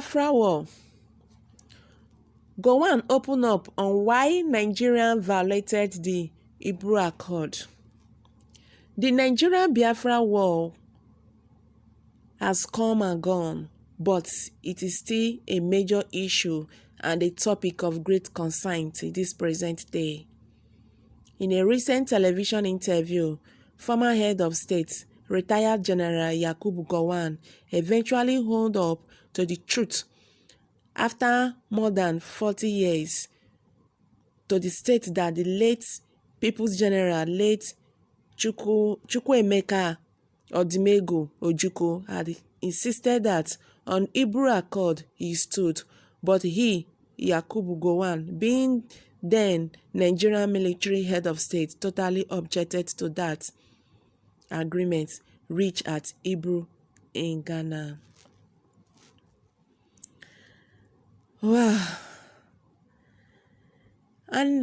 Biafra War. Gowon opened up on why Nigeria violated the ABURI Accord. The Nigerian-Biafra War has come and gone, but it is still a major issue and a topic of great concern to this present day. In a recent television interview, former head of state, retired General Yakubu Gowon, eventually owned up to the truth after more than 40 years to the state that the late People's General, late Ojukwu Ojukwu, had insisted that on ABURI Accord he stood, but he, Yakubu Gowon, being then Nigerian military head of state, totally objected to that agreement reached at ABURI in Ghana. Wow. And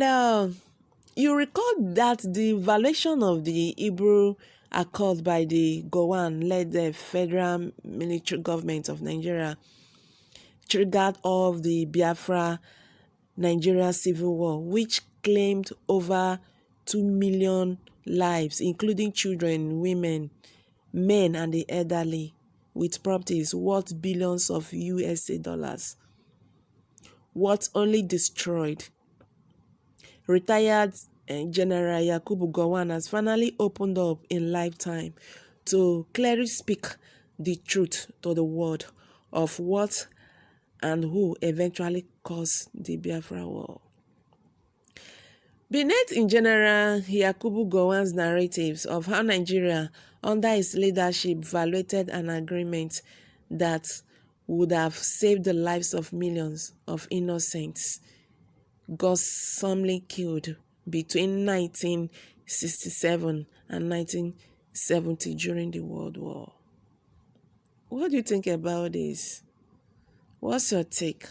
you recall that the violation of the ABURI Accord by the Gowon-led the federal military government of Nigeria triggered all of the Biafra Nigeria civil war, which claimed over 2 million lives, including children, women, men, and the elderly, with properties worth billions of USA dollars. What only destroyed? Retired General Yakubu Gowon has finally opened up in lifetime to clearly speak the truth to the world of what and who eventually caused the Biafra War. Beneath in General Yakubu Gowon's narratives of how Nigeria, under his leadership, violated an agreement that would have saved the lives of millions of innocents, gruesomely killed between 1967 and 1970 during the World War. What do you think about this? What's your take?